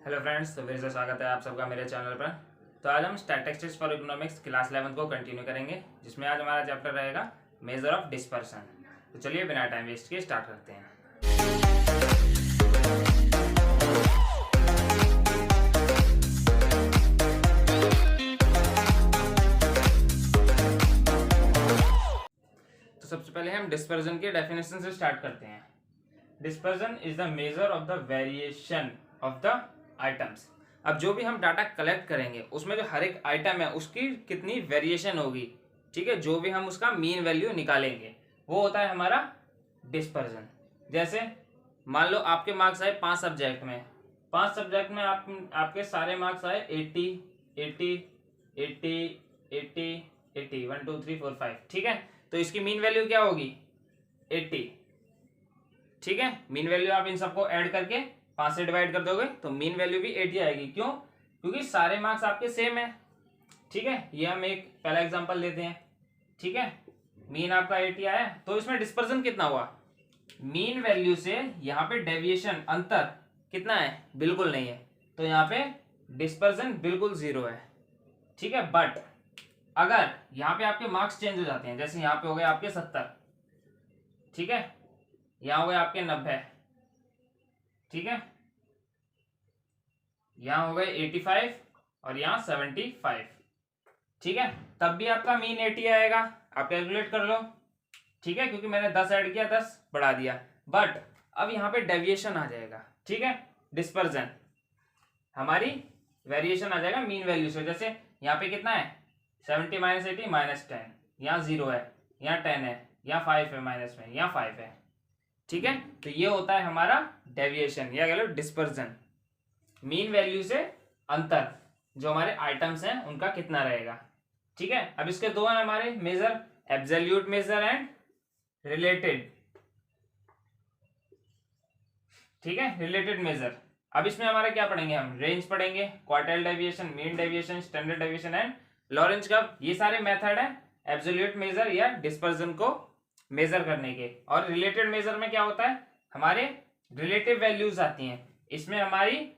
Hello friends, तो फिर से स्वागत है आप सबका मेरे चैनल पर। तो आज हम स्टैटिस्टिक्स फॉर इकोनॉमिक्स क्लास 11 को कंटिन्यू करेंगे, जिसमें आज हमारा चैप्टर रहेगा मेजर ऑफ डिस्पर्सन। तो चलिए बिना टाइम वेस्ट किए स्टार्ट करते हैं। तो सबसे पहले हम डिस्पर्सन के डेफिनेशन से स्टार्ट करते हैं। Dispersion is the measure of the variation of the items. अब जो भी हम डाटा कलेक्ट करेंगे उसमें जो हर एक आइटम है उसकी कितनी वेरिएशन होगी, ठीक है, जो भी हम उसका मीन वैल्यू निकालेंगे वो होता है हमारा डिस्पर्सन। जैसे मान लो आपके मार्क्स आए 5 सब्जेक्ट में, 5 सब्जेक्ट में आपके सारे मार्क्स आए 80 80 80 80 80 1 2 3 4 5, ठीक है। तो इसकी मीन वैल्यू क्या होगी? 80, ठीक है। मीन वैल्यू आप इन सबको ऐड करके 5 से डिवाइड कर दोगे तो मीन वैल्यू भी 80 आएगी। क्यों? क्योंकि सारे मार्क्स आपके सेम है, ठीक है। ये हम एक पहला एग्जांपल लेते हैं, ठीक है। मीन आपका 80 आया, तो इसमें डिस्पर्सन कितना हुआ? मीन वैल्यू से यहाँ पे डेविएशन अंतर कितना है? बिल्कुल नहीं है, तो यहाँ पे डिस्पर्सन बिल्कुल 0 है, ठीक है। बट अगर यहाँ पे आपके मार्क्स चेंज हो जाते हैं, जैसे यहाँ पे हो गए आपके 70, ठीक है, यहाँ हो गए आपके 90, ठीक है, यहां हो गए 85 और यहां 75, ठीक है। तब भी आपका मीन 80 आएगा। आप कैलकुलेट कर लो, ठीक है, क्योंकि मैंने 10 ऐड किया 10 बढ़ा दिया। बट अब यहाँ पे डेविएशन आ जाएगा, ठीक है। डिस्पर्सन हमारी वेरिएशन आ जाएगा मीन वैल्यू से। जैसे यहाँ पे कितना है 70 माइनस 80 माइनस 10, यहाँ 0 है, यहाँ 10 है, यहाँ 5 है माइनस में, यहाँ 5 है, ठीक है। तो ये होता है हमारा डेविएशन या कह लो डिस्पर्सन। मीन वैल्यू से अंतर जो हमारे आइटम्स हैं उनका कितना रहेगा, ठीक है। अब इसके दो हैं हमारे measure, absolute measure and related, ठीक है, रिलेटेड मेजर। अब इसमें हमारा क्या पढ़ेंगे हम? रेंज पढ़ेंगे, quartile deviation, mean deviation, standard deviation and Lorentz curve. ये सारे मेथड है एब्सोल्यूट मेजर या डिस्पर्सन को मेजर करने के। और रिलेटेड मेजर में क्या होता है? हमारे रिलेटिव वैल्यूज आती हैं इसमें हमारी,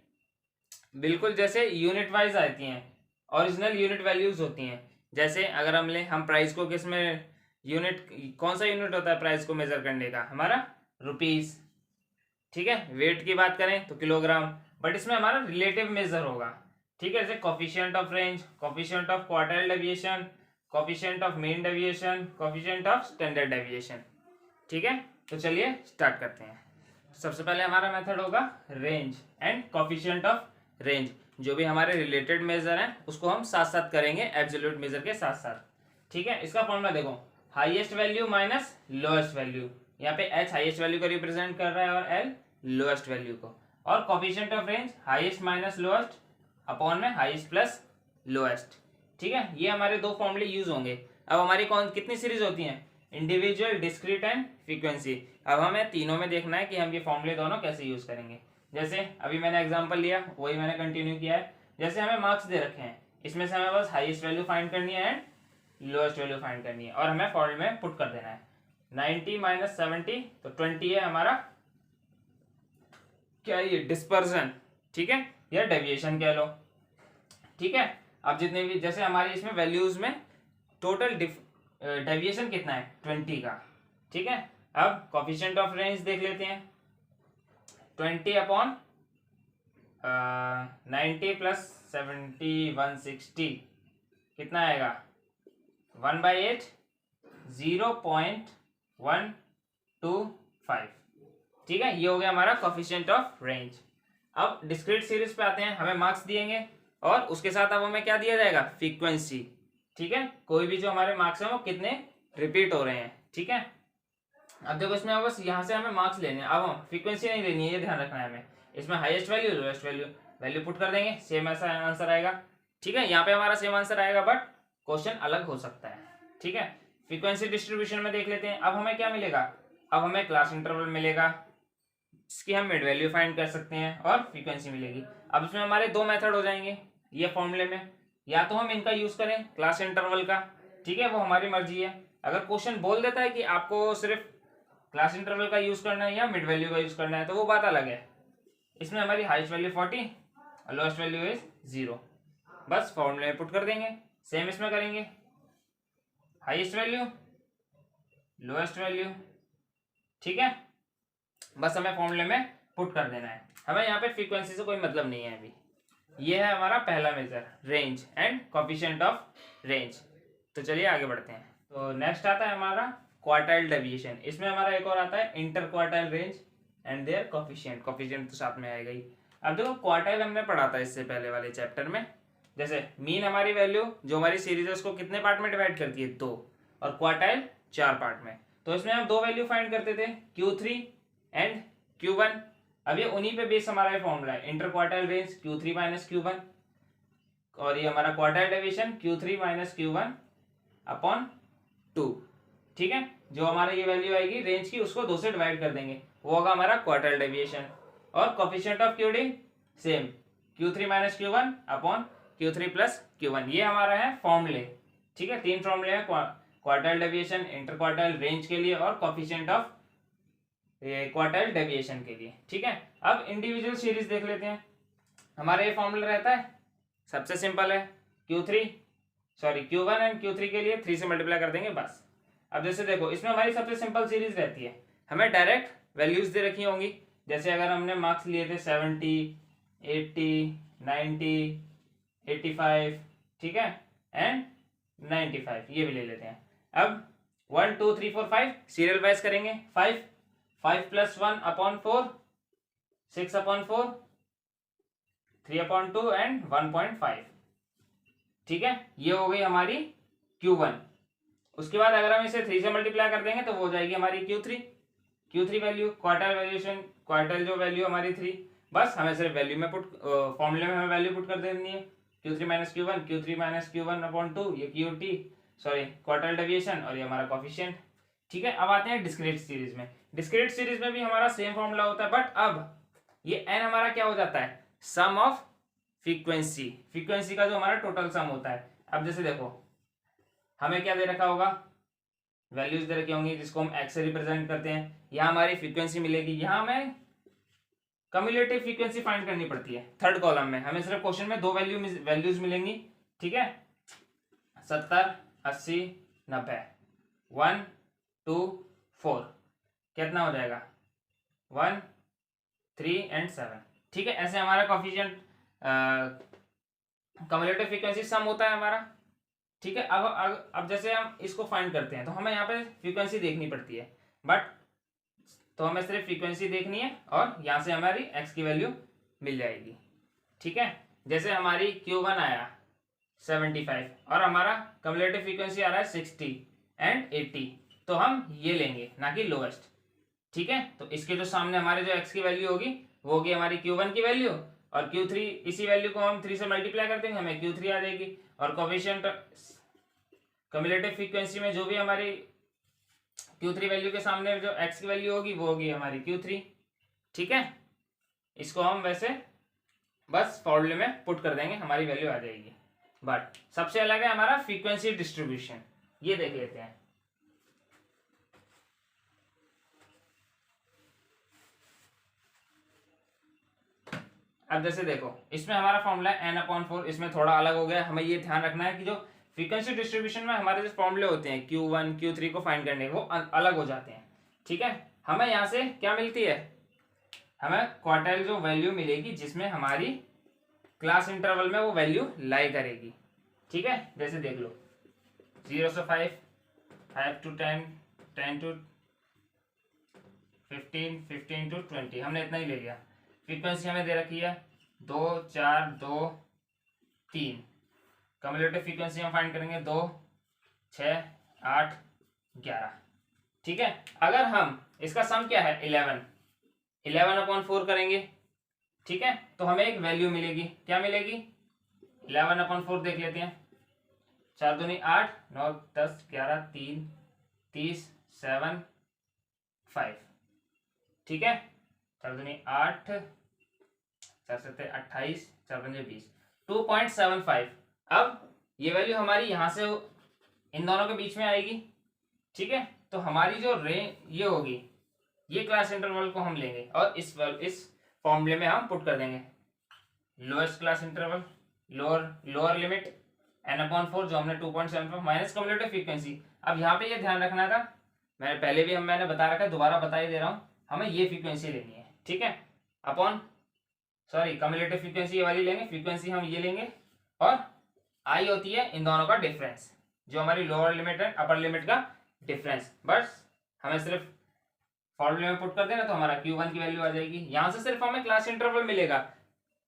बिल्कुल जैसे यूनिट वाइज आती हैं, ओरिजिनल यूनिट वैल्यूज होती हैं। जैसे अगर हम प्राइस को किस में यूनिट, कौन सा यूनिट होता है प्राइस को मेजर करने का? हमारा रुपीस, ठीक है। वेट की बात करें तो किलोग्राम, बट इसमें हमारा रिलेटिव मेजर होगा, ठीक है। जैसे coefficient of range, coefficient of quartile deviation, coefficient of mean deviation, coefficient of standard deviation, ठीक है। तो चलिए स्टार्ट करते हैं। सबसे पहले हमारा मेथड होगा range and coefficient of range. जो भी हमारे रिलेटेड मेजर हैं उसको हम साथ साथ करेंगे एब्सोल्यूट मेजर के साथ साथ, ठीक है। इसका फॉर्मूला देखो, highest value minus lowest value. यहाँ पे एच हाईएस्ट वैल्यू को रिप्रेजेंट कर रहा है और एल लोएस्ट वैल्यू को। और coefficient of range highest minus lowest upon में हाईएस्ट प्लस लोएस्ट, ठीक है। ये हमारे दो फॉर्मूले यूज होंगे। अब हमारी कितनी सीरीज होती है? Individual, discrete and frequency. अब हमें तीनों में देखना है कि हम ये फॉर्मूले दोनों कैसे यूज करेंगे। जैसे अभी मैंने एग्जांपल लिया, वही मैंने कंटिन्यू किया है। जैसे हमें मार्क्स दे रखे हैं, इसमें से हमें बस हाईएस्ट वैल्यू फाइंड करनी है एंड लोएस्ट वैल्यू फाइंड करनी है, और हमें फॉर्मूले में पुट कर देना है। 90 माइनस 70 तो 20 है हमारा क्या? ये डिस्पर्सन, ठीक है, या डेविएशन कह लो, ठीक है। अब जितने भी, जैसे हमारी इसमें वैल्यूज में टोटल डेविएशन कितना है? 20 का, ठीक है। अब कोफिशिएंट ऑफ रेंज देख लेते हैं। 20 अपॉन 90 प्लस 70 160 कितना आएगा? 1/8 0.125, ठीक है। ये हो गया हमारा कोफिशिएंट ऑफ रेंज। अब डिस्क्रीट सीरीज पे आते हैं। हमें मार्क्स दिएंगे और उसके साथ अब हमें क्या दिया जाएगा? फ्रीक्वेंसी, ठीक है। कोई भी जो हमारे मार्क्स हैं वो कितने रिपीट हो रहे हैं, ठीक है। अब देखो इसमें बस यहाँ से हमें मार्क्स लेने हैं, अब हम फ्रीक्वेंसी नहीं लेनी है, ये ध्यान रखना है हमें। इसमें highest value lowest value put कर देंगे, सेम ऐसा आंसर आएगा, ठीक है। यहाँ पे हमारा सेम आंसर आएगा बट क्वेश्चन अलग हो सकता है, ठीक है। फ्रीक्वेंसी डिस्ट्रीब्यूशन में देख लेते हैं। अब हमें क्या मिलेगा? अब हमें क्लास इंटरवल मिलेगा, इसकी हम मिड वैल्यू फाइंड कर सकते हैं, और फ्रीक्वेंसी मिलेगी। अब इसमें हमारे दो मेथड हो जाएंगे ये फॉर्मूले में, या तो हम इनका यूज करें क्लास इंटरवल का, ठीक है, वो हमारी मर्जी है। अगर क्वेश्चन बोल देता है कि आपको सिर्फ क्लास इंटरवल का यूज करना है या मिड वैल्यू का यूज करना है तो वो बात अलग है। इसमें हमारी highest value 40 lowest value is 0। बस फॉर्मूले में पुट कर देंगे। सेम इसमें करेंगे, हाईएस्ट वैल्यू, लोएस्ट वैल्यू, ठीक है। बस हमें फॉर्मूले में पुट कर देना है, हमें यहाँ पे फ्रीक्वेंसी से कोई मतलब नहीं है अभी। ये है हमारा पहला measure, range and coefficient of range. तो चलिए आगे बढ़ते हैं। तो नेक्स्ट आता है हमारा क्वार्टाइल डेविएशन। इसमें हमारा एक और आता है interquartile range and their coefficient. Coefficient तो साथ में आएगा ही। अब देखो क्वार्टाइल हमने पढ़ा था इससे पहले वाले चैप्टर में। जैसे मीन हमारी वैल्यू जो हमारी सीरीज है उसको कितने पार्ट में डिवाइड करती है, 2, और क्वार्टाइल 4 पार्ट में। तो इसमें हम 2 वैल्यू फाइंड करते थे, Q3 एंड Q1। अब ये उन्हीं पे बेस हमारा फॉर्मूला है, interquartile range Q3 minus Q1, और ये हमारा quartile deviation Q3 minus Q1 upon 2, ठीक है। जो हमारा ये वैल्यू आएगी रेंज की उसको 2 से डिवाइड कर देंगे, वो होगा हमारा क्वार्टाइल डेविएशन। और coefficient of QD same, Q3 minus Q1 upon Q3 plus Q1। ये हमारा है फॉर्मूले, ठीक है। 3 फॉर्मूले हैं, quartile deviation, inter quartile range के लिए, और कोफिशिएंट ऑफ क्वार्टाइल डेविएशन के लिए, ठीक है। अब इंडिविजुअल सीरीज देख लेते हैं। हमारा ये फॉर्मूला रहता है, सबसे सिंपल है, Q1 एंड Q3 के लिए 3 से मल्टीप्लाई कर देंगे बस। अब जैसे देखो इसमें हमारी सबसे सिंपल सीरीज रहती है, हमें डायरेक्ट वैल्यूज दे रखी होंगी। जैसे अगर हमने मार्क्स लिए थे 70, 80, 90, 85, ठीक है, एंड 95, ये भी ले लेते हैं। अब 1 2 3 4 5 सीरियल वाइज करेंगे। 5 plus 1 upon 4, 6 upon 4, 3 upon 2 and 1.5, ठीक है। ये हो गई हमारी Q1। उसके बाद अगर हम इसे 3 से मल्टीप्लाई कर देंगे तो वो हो जाएगी हमारी Q3 value, quartile valuation, quartile जो वैल्यू हमारी 3। बस हमें सिर्फ वैल्यू में फॉर्मूले में हमें वैल्यू पुट कर देनी है, Q3 माइनस Q1 अपॉन 2, ये क्वार्टाइल डेविएशन, और ये हमारा कोफिशिएंट, ठीक है। अब आते हैं डिस्क्रीट सीरीज में। डिस्क्रीट सीरीज में भी हमारा सेम फॉर्मूला होता है, बट अब ये n हमारा क्या हो जाता है, सम ऑफ फ्रीक्वेंसी का जो हमारा टोटल सम होता है। अब जैसे देखो हमें क्या दे रखा होगा, वैल्यूज दे रखी होंगी जिसको हम x से रिप्रेजेंट करते हैं। यहाँ हमारी फ्रीक्वेंसी मिलेगी, यहाँ हमें कम्युलेटिव फ्रीक्वेंसी फाइंड करनी पड़ती है। थर्ड कॉलम में हमें सिर्फ क्वेश्चन में 2 वैल्यूज मिलेंगी, ठीक है, 70, 80, 90, 1 2 4, कितना हो जाएगा 1 3 एंड 7, ठीक है। ऐसे हमारा कोफिशिएंट कम्युलेटिव फ्रीक्वेंसी सम होता है हमारा, ठीक है। अब जैसे हम इसको फाइंड करते हैं तो हमें यहाँ पे फ्रीक्वेंसी देखनी पड़ती है, बट तो हमें सिर्फ फ्रीक्वेंसी देखनी है और यहाँ से हमारी x की वैल्यू मिल जाएगी, ठीक है। जैसे हमारी Q1 आया 75 और हमारा कम्युलेटिव फ्रीक्वेंसी आ रहा है 60 एंड 80, तो हम ये लेंगे ना कि लोएस्ट, ठीक है। तो इसके जो सामने हमारे जो x की वैल्यू होगी वो होगी हमारी Q1 की वैल्यू, और Q3 इसी वैल्यू को हम 3 से मल्टीप्लाई कर देंगे, हमें Q3 आ जाएगी। और कोफिशिएंट कम्युलेटिव फ्रीक्वेंसी में जो भी हमारी Q3 वैल्यू के सामने जो x की वैल्यू होगी वो होगी हमारी Q3, ठीक है। इसको हम वैसे बस फॉर्मूले में पुट कर देंगे, हमारी वैल्यू आ जाएगी। बट सबसे अलग है हमारा फ्रीक्वेंसी डिस्ट्रीब्यूशन, ये देख लेते हैं। अब जैसे देखो इसमें हमारा फॉर्मूला है n/4, इसमें थोड़ा अलग हो गया। हमें ये ध्यान रखना है कि जो फ्रीक्वेंसी डिस्ट्रीब्यूशन में हमारे जो फॉर्मूले होते हैं Q1 Q3 को फाइंड करने वो अलग हो जाते हैं, ठीक है। हमें यहाँ से क्या मिलती है, हमें क्वार्टाइल जो वैल्यू मिलेगी जिसमें हमारी क्लास इंटरवल में वो वैल्यू लाई करेगी, ठीक है। जैसे देख लो 0 से 5, 5 to 10, 10 to 15, 15 to 20, हमने इतना ही ले लिया। फ्रीक्वेंसी हमें दे रखी है 2 4 2 3, कम्युलेटिव फ्रीक्वेंसी हम फाइंड करेंगे 2 6 8 11, ठीक है। अगर हम इसका सम क्या है 11/4 करेंगे, ठीक है, तो हमें एक वैल्यू मिलेगी। क्या मिलेगी 11/4 देख लेते हैं। 4 दूनी 8, 9 10 11 3 30 7 5, ठीक है। 4 दूनी 8, 4 7 28, 4 पंजे 20, 2.75। अब ये वैल्यू हमारी यहाँ से इन दोनों के बीच में आएगी, ठीक है। तो हमारी जो रेंज ये होगी, ये क्लास इंटरवल को हम लेंगे और इस फॉर्मूले में हम पुट कर देंगे। Lowest class interval, lower limit n/4 जो हमने 2.75 माइनस कम्युलेटिव फ्रीक्वेंसी। अब यहाँ पे ये ध्यान रखना था, मैंने पहले भी मैंने बता रखा है, दोबारा बता ही दे रहा हूँ, हमें ये फ्रीक्वेंसी लेनी है, ठीक है, अपॉन सॉरी कम्युलेटिव फ्रीक्वेंसी ये वाली लेंगे, फ्रीक्वेंसी हम ये लेंगे, और आई होती है इन दोनों का डिफरेंस, जो हमारी लोअर लिमिट है अपर लिमिट का डिफरेंस। बस हमें सिर्फ फॉर्मूले में पुट कर देना तो हमारा Q1 की वैल्यू आ जाएगी। यहाँ से सिर्फ हमें क्लास इंटरवल मिलेगा,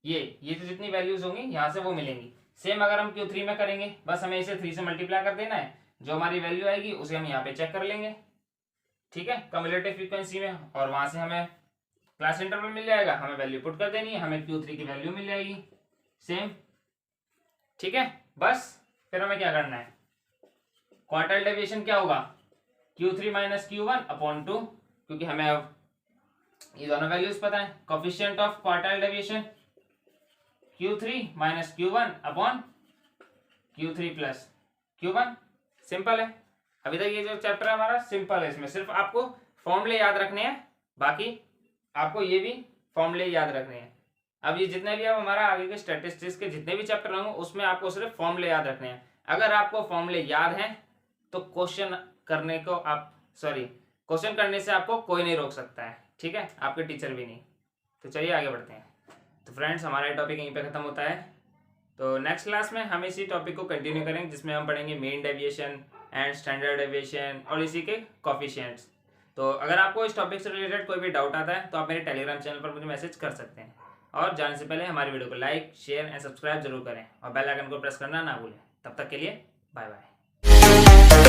ये जो जितनी वैल्यूज होंगी यहाँ से वो मिलेंगी। सेम अगर हम Q3 में करेंगे, बस हमें इसे 3 से मल्टीप्लाई कर देना है, जो हमारी वैल्यू आएगी उसे हम यहाँ पे चेक कर लेंगे, ठीक है, कम्युलेटिव फ्रीक्वेंसी में, और वहां से हमें क्लास इंटरवल मिल जाएगा, हमें वैल्यू पुट कर देनी है, हमें Q3 की वैल्यू मिल जाएगी सेम, ठीक है। बस फिर हमें क्या करना है, क्वार्टाइल डेविएशन क्या होगा, Q3 माइनस Q1/2, क्योंकि हमें अब ये दोनों वैल्यूज पता है। Coefficient of quartile deviation Q3 minus Q1/Q3 plus Q1, simple है। अभी तक ये जो चैप्टर है हमारा सिंपल है, इसमें सिर्फ आपको फॉर्मूले याद रखने हैं, बाकी आपको ये भी फॉर्मूले याद रखने हैं। अब ये जितने भी अब हमारा आगे के स्टैटिस्टिक्स के जितने भी चैप्टर होंगे उसमें आपको सिर्फ फॉर्मूले याद रखने हैं। अगर आपको फॉर्मूले याद हैं तो क्वेश्चन करने से आपको कोई नहीं रोक सकता है, ठीक है, आपके टीचर भी नहीं। तो चलिए आगे बढ़ते हैं। तो फ्रेंड्स हमारा टॉपिक यहीं पे खत्म होता है, तो नेक्स्ट क्लास में हम इसी टॉपिक को कंटिन्यू करेंगे, जिसमें हम पढ़ेंगे mean deviation and standard deviation और इसी के कोफिशिएंट्स। तो अगर आपको इस टॉपिक से रिलेटेड कोई भी डाउट आता है तो आप मेरे टेलीग्राम चैनल पर मुझे मैसेज कर सकते हैं, और जाने से पहले हमारी वीडियो को लाइक शेयर एंड सब्सक्राइब जरूर करें, और बेल आइकन को प्रेस करना ना भूलें। तब तक के लिए बाय बाय।